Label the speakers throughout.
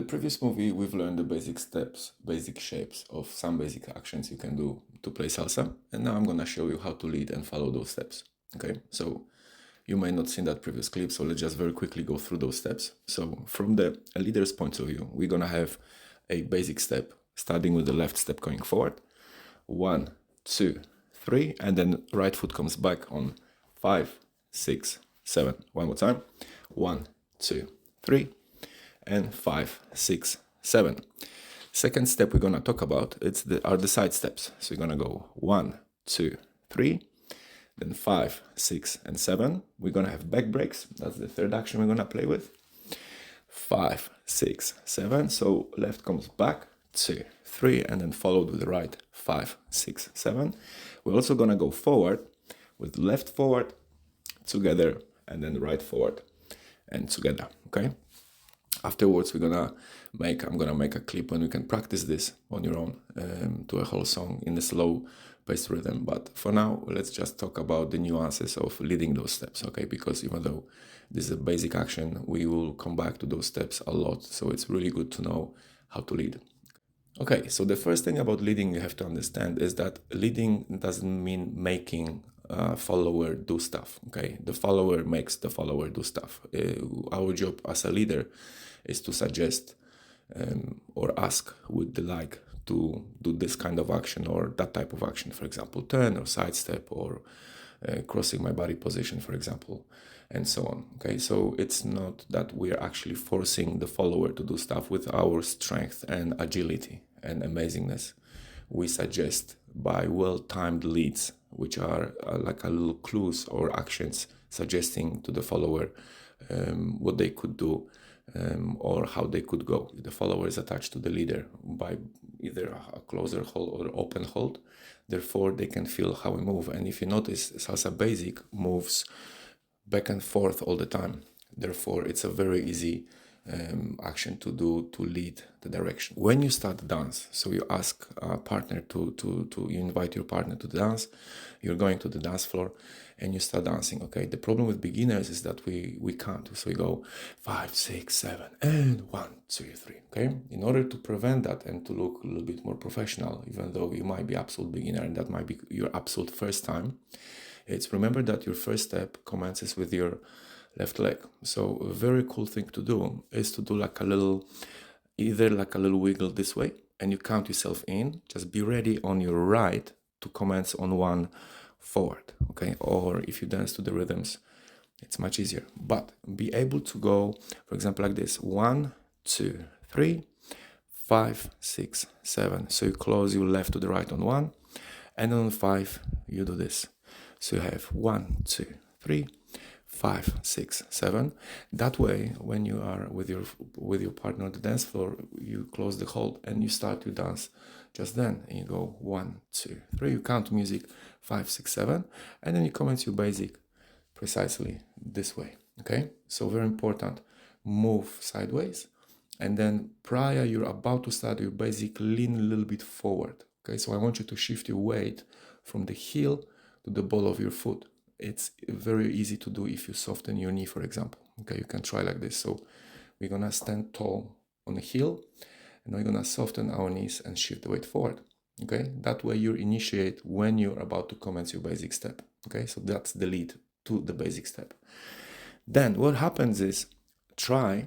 Speaker 1: previous movie, we've learned the basic steps, basic shapes of some basic actions you can do to play salsa. And now I'm gonna show you how to lead and follow those steps. Okay, so you may not seen that previous clip, so let's just very quickly go through those steps. So from the leader's point of view, we're gonna have a basic step, starting with the left step going forward. 1, 2, 3, and then right foot comes back on 5, 6, 7. One more time. 1, 2, 3, and 5, 6, 7. Second step we're gonna talk about are the side steps. So you're gonna go 1, 2, 3, then 5, 6, and 7. We're gonna have back breaks. That's the third action we're gonna play with. 5, 6, 7. So left comes back, 2, 3, and then followed with the right, 5, 6, 7. We're also gonna go forward with left forward, together, and then right forward and together. Okay. Afterwards, I'm gonna make a clip when you can practice this on your own to a whole song in a slow paced rhythm. But for now, let's just talk about the nuances of leading those steps, okay? Because even though this is a basic action, we will come back to those steps a lot. So it's really good to know how to lead. Okay, so the first thing about leading you have to understand is that leading doesn't mean making follower do stuff. Okay, the follower makes the follower do stuff. Our job as a leader is to suggest or ask would they like to do this kind of action or that type of action, for example, turn or sidestep or crossing my body position, for example, and so on. Okay, so it's not that we're actually forcing the follower to do stuff with our strength and agility and amazingness. We suggest by well-timed leads, which are like a little clues or actions suggesting to the follower what they could do or how they could go. The follower is attached to the leader by either a closer hold or open hold. Therefore, they can feel how we move. And if you notice, salsa basic moves back and forth all the time. Therefore, it's a very easy action to do to lead the direction. When you start the dance, so you ask a partner you invite your partner to the dance, you're going to the dance floor and you start dancing. Okay, the problem with beginners is that we can't. So we go 5, 6, 7, and 1, 2, 3. Okay, in order to prevent that and to look a little bit more professional, even though you might be absolute beginner and that might be your absolute first time, it's remember that your first step commences with your left leg. So a very cool thing to do is to do like a little wiggle this way and you count yourself in. Just be ready on your right to commence on 1 forward, okay? Or if you dance to the rhythms, it's much easier. But be able to go, for example, like this: 1, 2, 3, 5, 6, 7. So you close your left to the right on 1, and on 5 you do this. So you have 1, 2, 3, 5, 6, 7. That way, when you are with your partner on the dance floor, you close the hold and you start your dance just then. And you go 1, 2, 3. You count music 5, 6, 7, and then you commence your basic precisely this way. Okay, so very important. Move sideways, and then prior you're about to start your basic, lean a little bit forward. Okay, so I want you to shift your weight from the heel to the ball of your foot. It's very easy to do if you soften your knee, for example. Okay, you can try like this. So we're gonna stand tall on the heel, and we're gonna soften our knees and shift the weight forward. Okay, that way you initiate when you're about to commence your basic step. Okay, so that's the lead to the basic step. Then what happens is try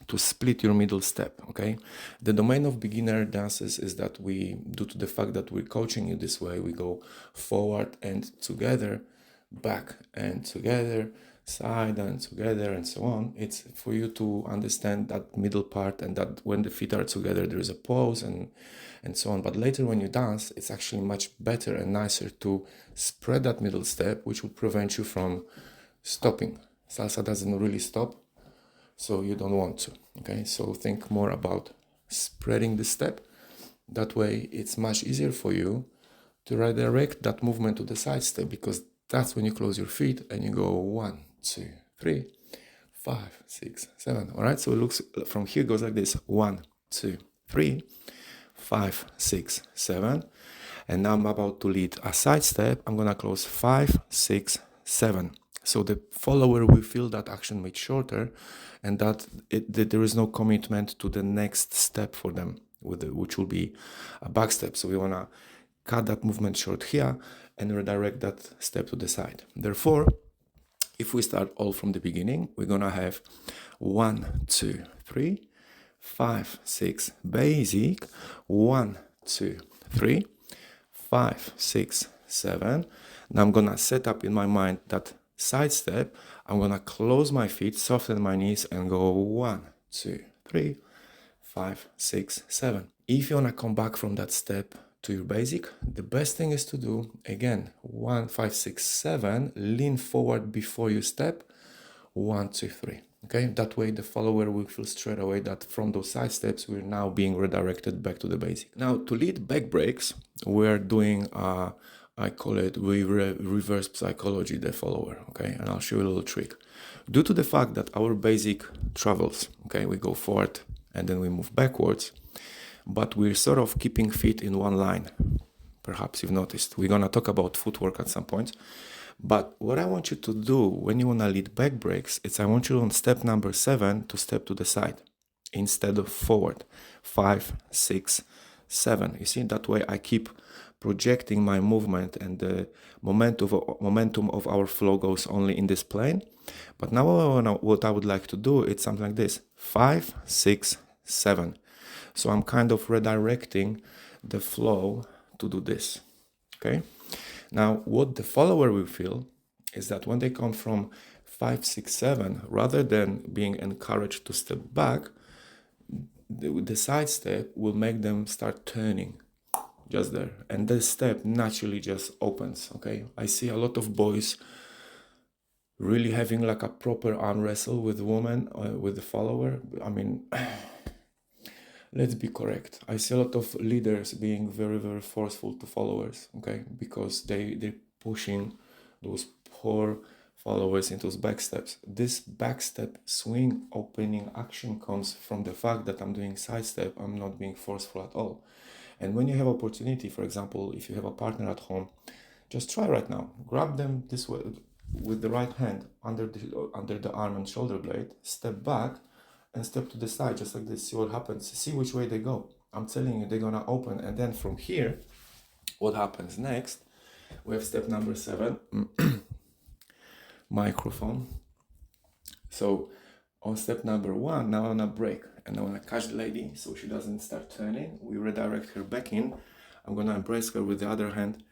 Speaker 1: to split your middle step. Okay, the domain of beginner dances is that we, due to the fact that we're coaching you this way, we go forward and together, back and together, side and together, and so on. It's for you to understand that middle part, and that when the feet are together there is a pause and so on. But later when you dance, it's actually much better and nicer to spread that middle step, which will prevent you from stopping. Salsa doesn't really stop, so you don't want to. Okay, so think more about spreading the step. That way it's much easier for you to redirect that movement to the side step, because that's when you close your feet and you go 1, 2, 3, 5, 6, 7. All right, so it looks from here goes like this: 1, 2, 3, 5, 6, 7. And now I'm about to lead a side step. I'm gonna close 5, 6, 7. So the follower will feel that action made shorter, and that there is no commitment to the next step for them, which will be a back step. So we want to cut that movement short here and redirect that step to the side. Therefore, if we start all from the beginning, we're gonna have 1, 2, 3, 5, 6, basic, 1, 2, 3, 5, 6, 7. Now I'm gonna set up in my mind that side step. I'm gonna close my feet, soften my knees, and go 1, 2, 3, 5, 6, 7. If you wanna come back from that step to your basic, the best thing is to do, again, 1, 5, 6, 7, lean forward before you step, 1, 2, 3. Okay, that way the follower will feel straight away that from those side steps, we're now being redirected back to the basic. Now, to lead back breaks, we're doing, I call it reverse psychology, the follower, okay? And I'll show you a little trick. Due to the fact that our basic travels, okay, we go forward and then we move backwards, but we're sort of keeping feet in one line. Perhaps you've noticed. We're gonna talk about footwork at some point. But what I want you to do when you wanna lead back breaks, I want you on step number 7 to step to the side instead of forward. 5, 6, 7. You see, that way I keep projecting my movement, and the momentum of our flow goes only in this plane. But now what I would like to do, it's something like this: 5, 6, 7. So I'm kind of redirecting the flow to do this, okay? Now, what the follower will feel is that when they come from 5, 6, 7, rather than being encouraged to step back, the side step will make them start turning just there. And this step naturally just opens, okay? I see a lot of boys really having like a proper arm wrestle with women, with the follower. I mean, let's be correct. I see a lot of leaders being very, very forceful to followers, okay? Because they're pushing those poor followers into those back steps. This back step swing opening action comes from the fact that I'm doing side step. I'm not being forceful at all. And when you have opportunity, for example, if you have a partner at home, just try right now. Grab them this way with the right hand under the arm and shoulder blade, step back, and step to the side, just like this. See what happens. See which way they go. I'm telling you, they're gonna open. And then from here, what happens next? We have step number 7, microphone. So on step number 1, now I wanna break, and I wanna catch the lady so she doesn't start turning. We redirect her back in. I'm gonna embrace her with the other hand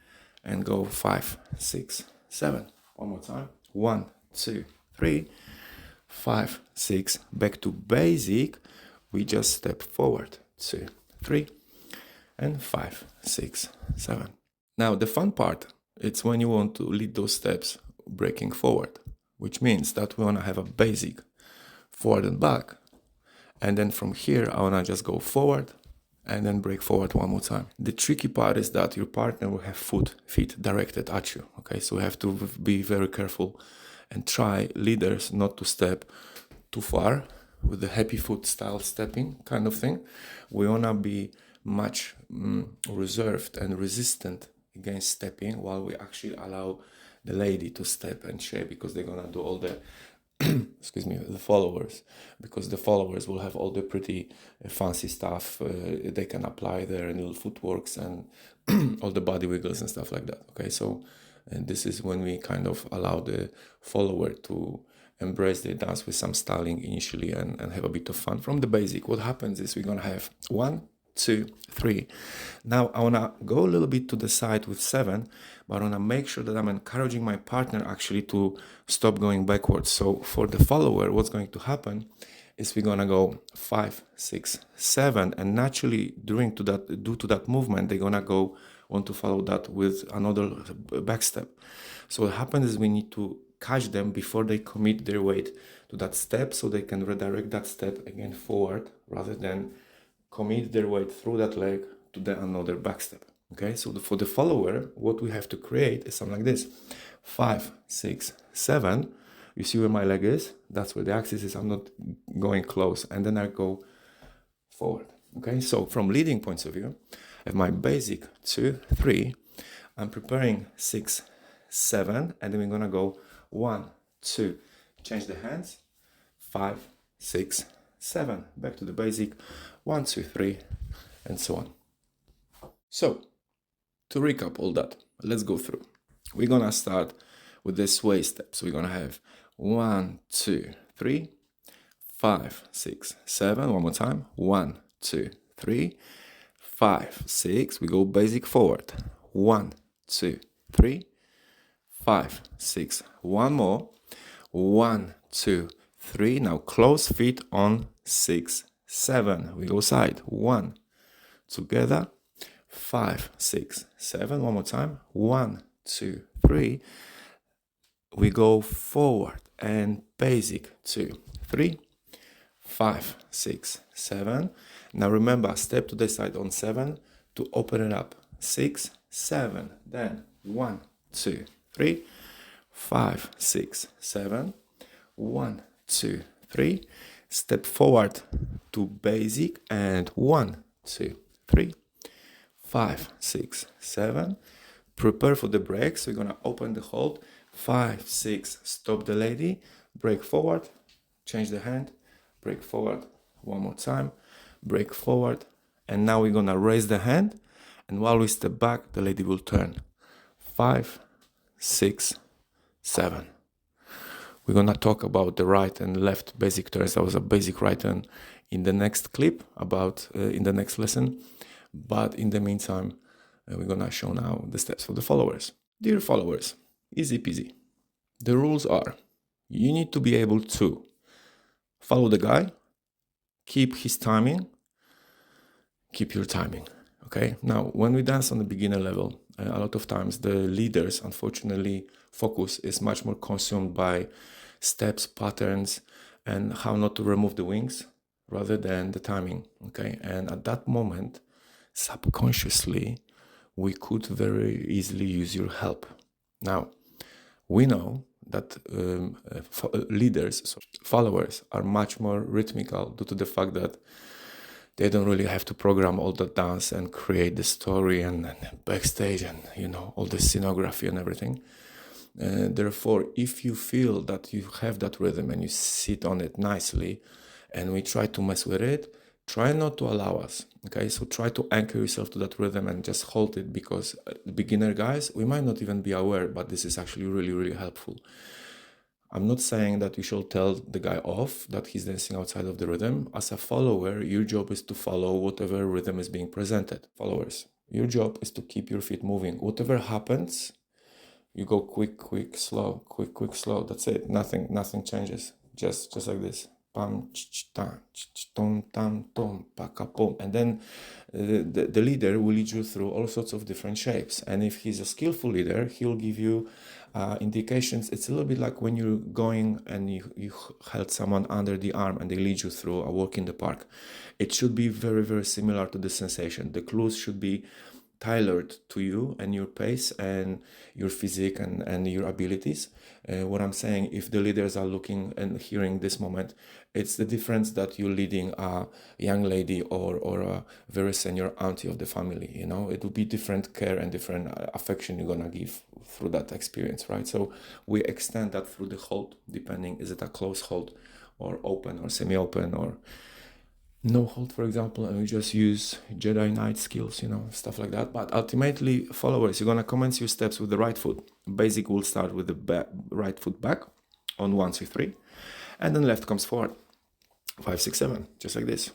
Speaker 1: and go 5, 6, 7. One more time. 1, 2, 3. 5, 6, back to basic. We just step forward. 2, 3, and 5, 6, 7. Now the fun part, it's when you want to lead those steps breaking forward, which means that we want to have a basic forward and back, and then from here I want to just go forward and then break forward one more time. The tricky part is that your partner will have feet directed at you, okay? So we have to be very careful and try, leaders, not to step too far with the happy foot style stepping kind of thing. We want to be much reserved and resistant against stepping, while we actually allow the lady to step and shake, because they're going to do all the excuse me, the followers, because the followers will have all the pretty fancy stuff. They can apply their little footworks and all the body wiggles and stuff like that, okay? So and this is when we kind of allow the follower to embrace the dance with some styling initially and have a bit of fun. From the basic, what happens is we're gonna have 1, 2, 3. Now I wanna go a little bit to the side with 7, but I wanna make sure that I'm encouraging my partner actually to stop going backwards. So for the follower, what's going to happen is we're gonna go 5, 6, 7, and naturally due to that movement, they're gonna want to follow that with another back step. So what happens is we need to catch them before they commit their weight to that step, so they can redirect that step again forward rather than commit their weight through that leg to another back step. Okay, so for the follower, what we have to create is something like this: 5, 6, 7. You see where my leg is? That's where the axis is. I'm not going close, and then I go forward. Okay, so from leading points of view, I have my basic 2, 3. I'm preparing 6, 7, and then we're gonna go 1, 2. Change the hands. 5, 6, 7. Back to the basic. 1, 2, 3, and so on. So, to recap all that, let's go through. We're gonna start with the sway steps. We're gonna have 1, 2, 3, 5, 6, 7. One more time. 1, 2, 3, 5, 6. We go basic forward. 1, 2, 3, 5, 6. One more. 1, 2, 3. Now close feet on 6, 7. We go side. 1. Together. 5, 6, 7. One more time. 1, 2, 3. We go forward and basic. 2, 3, 5, 6, 7. Now remember, step to the side on 7 to open it up. 6, 7. Then 1, 2, 3, 5, 6, 7. 1, 2, 3. Step forward to basic and 1, 2, 3, 5, 6, 7. Prepare for the breaks. We're gonna open the hold. 5, 6. Stop the lady. Break forward. Change the hand. Break forward. One more time. Break forward. And now we're gonna raise the hand. And while we step back, the lady will turn. 5, 6, 7. We're gonna talk about the right and left basic turns. That was a basic right turn in the next clip about in the next lesson. But in the meantime, we're gonna show now the steps for the followers. Dear followers, easy peasy. The rules are, you need to be able to follow the guy, keep his timing, keep your timing. Okay. Now, when we dance on the beginner level, a lot of times the leaders, unfortunately, focus is much more consumed by steps, patterns, and how not to remove the wings rather than the timing. Okay. And at that moment, subconsciously, we could very easily use your help. Now, we know that followers are much more rhythmical due to the fact that they don't really have to program all the dance and create the story and backstage and, all the scenography and everything. Therefore, if you feel that you have that rhythm and you sit on it nicely and we try to mess with it, try not to allow us. Okay, so try to anchor yourself to that rhythm and just hold it, because beginner guys, we might not even be aware, but this is actually really, really helpful. I'm not saying that you should tell the guy off that he's dancing outside of the rhythm. As a follower, your job is to follow whatever rhythm is being presented. Followers, your job is to keep your feet moving. Whatever happens, you go quick, quick, slow, quick, quick, slow. That's it. Nothing changes. Just like this. Pam, tom, tam, tom, paka, and then the leader will lead you through all sorts of different shapes. And if he's a skillful leader, he'll give you indications. It's a little bit like when you're going and you held someone under the arm and they lead you through a walk in the park. It should be very, very similar to the sensation. The clues should be tailored to you and your pace and your physique and your abilities. What I'm saying, if the leaders are looking and hearing this moment, it's the difference that you're leading a young lady or a very senior auntie of the family. It will be different care and different affection you're gonna give through that experience, right? So we extend that through the hold, depending, is it a close hold or open or semi-open or no hold, for example, and we just use Jedi Knight skills, stuff like that. But ultimately, followers, you're gonna commence your steps with the right foot. Basic will start with the right foot back on 1, 2, 3, and then left comes forward. 5, 6, 7, just like this.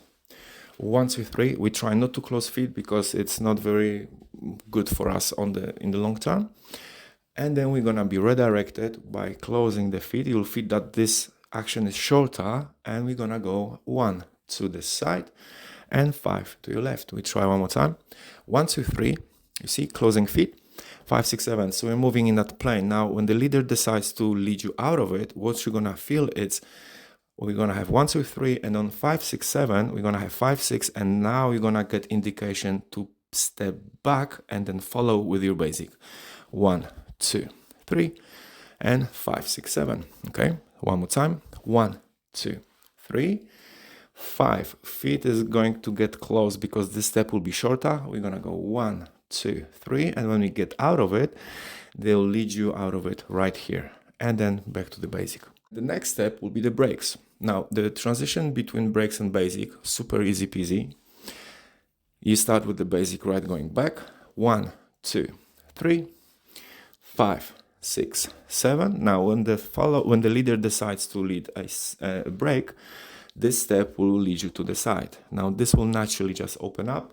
Speaker 1: 1, 2, 3. We try not to close feet because it's not very good for us in the long term. And then we're gonna be redirected by closing the feet. You'll feel that this action is shorter, and we're gonna go 1 to the side and 5 to your left. We try one more time. 1, 2, 3. You see, closing feet. 5, 6, 7. So we're moving in that plane. Now, when the leader decides to lead you out of it, what you're gonna feel is we're gonna have 1, 2, 3, and on 5, 6, 7, we're gonna have 5, 6, and now you're gonna get indication to step back and then follow with your basic. 1, 2, 3, and 5, 6, 7. Okay, one more time. 1, 2, 3. 5. Feet is going to get close because this step will be shorter. We're gonna go 1, 2, 3, and when we get out of it, they'll lead you out of it right here. and then back to the basic. The next step will be the breaks. Now, the transition between breaks and basic, super easy peasy. You start with the basic right going back. 1, 2, 3, 5, 6, 7. Now, when the leader decides to lead a break, this step will lead you to the side. Now, this will naturally just open up.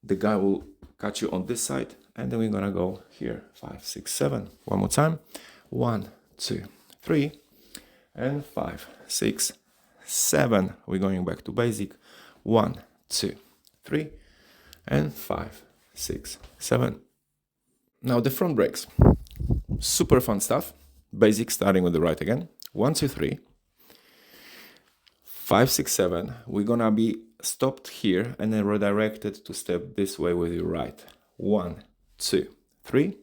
Speaker 1: The guy will catch you on this side, and then we're gonna go here. 5, 6, 7. One more time. 1, 2, 3, and 5, 6, 7. We're going back to basic. 1, 2, 3, and 5, 6, 7. Now the front breaks. Super fun stuff. Basic, starting with the right again. 1, 2, 3, 5, 6, 7. We're gonna be stopped here and then redirected to step this way with your right. 1, 2, 3,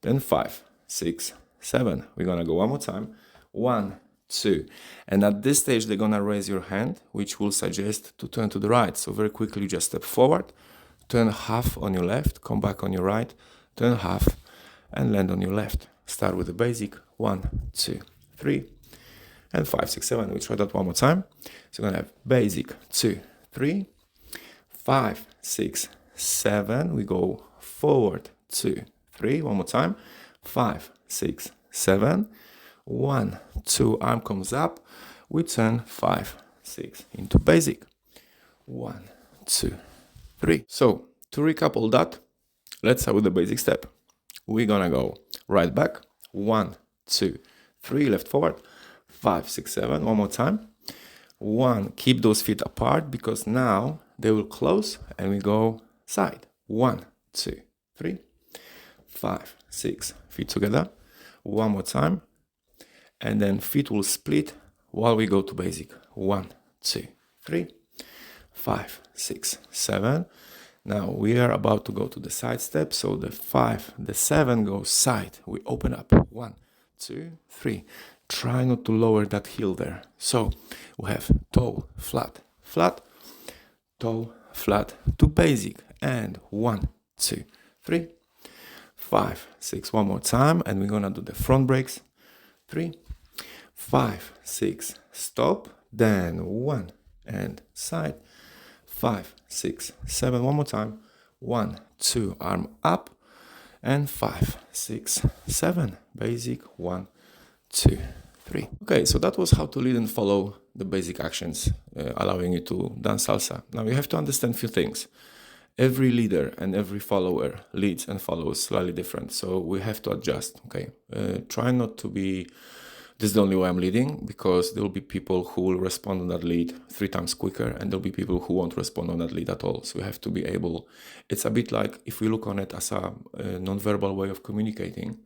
Speaker 1: then 5, 6, 7. We're gonna go one more time. 1, 2. And at this stage, they're gonna raise your hand, which will suggest to turn to the right. So very quickly, you just step forward, turn half on your left, come back on your right, turn half, and land on your left. Start with the basic. 1, 2, 3, and 5, 6, 7. We try that one more time. So we're gonna have basic 2, 3, 5, 6, 7. We go forward 2, 3. One more time. 5, 6, 7. 1, 2. Arm comes up. We turn 5, 6 into basic. 1, 2, 3. So to recap all that, let's start with the basic step. We're gonna go right back. 1, 2, 3. Left forward. 5, 6, 7. One more time. 1. Keep those feet apart because now they will close and we go side. 1, 2, 3, 5, 6. Feet together. One more time. And then feet will split while we go to basic. 1, 2, 3, 5, 6, 7. Now we are about to go to the side step. So the 5, the 7 goes side. We open up. 1, 2, 3. Try not to lower that heel there. So we have toe, flat, flat, toe, flat to basic. And 1, 2, 3, 5, 6. One more time. And we're going to do the front breaks. 3, 5, 6. Stop. Then 1 and side. 5, 6, 7. One more time. 1, 2. Arm up. And 5, 6, 7. Basic. 1, 2, 3. Okay, so that was how to lead and follow the basic actions, allowing you to dance salsa. Now you have to understand a few things. Every leader and every follower leads and follows slightly different, so we have to adjust. Okay, try not to be, this is the only way I'm leading, because there will be people who will respond on that lead 3 times quicker, and there'll be people who won't respond on that lead at all. So we have to be able, it's a bit like if we look on it as a non-verbal way of communicating.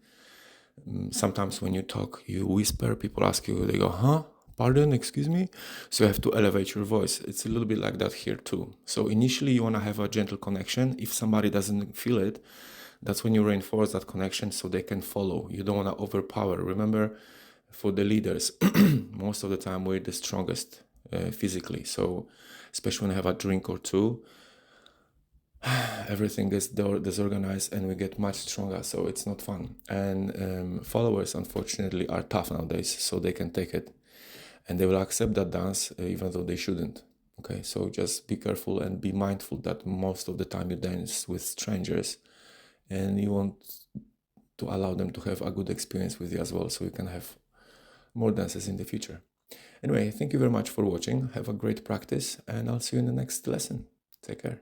Speaker 1: Sometimes when you talk, you whisper, people ask you, they go, huh? Pardon, excuse me? So you have to elevate your voice. It's a little bit like that here too. So initially you want to have a gentle connection. If somebody doesn't feel it, that's when you reinforce that connection so they can follow. You don't want to overpower. Remember, for the leaders, most of the time we're the strongest physically. So especially when I have a drink or two, everything is disorganized and we get much stronger, so it's not fun. And followers unfortunately are tough nowadays, so they can take it and they will accept that dance even though they shouldn't. Okay, so just be careful and be mindful that most of the time you dance with strangers and you want to allow them to have a good experience with you as well, so you can have more dances in the future. Anyway, thank you very much for watching. Have a great practice and I'll see you in the next lesson. Take care.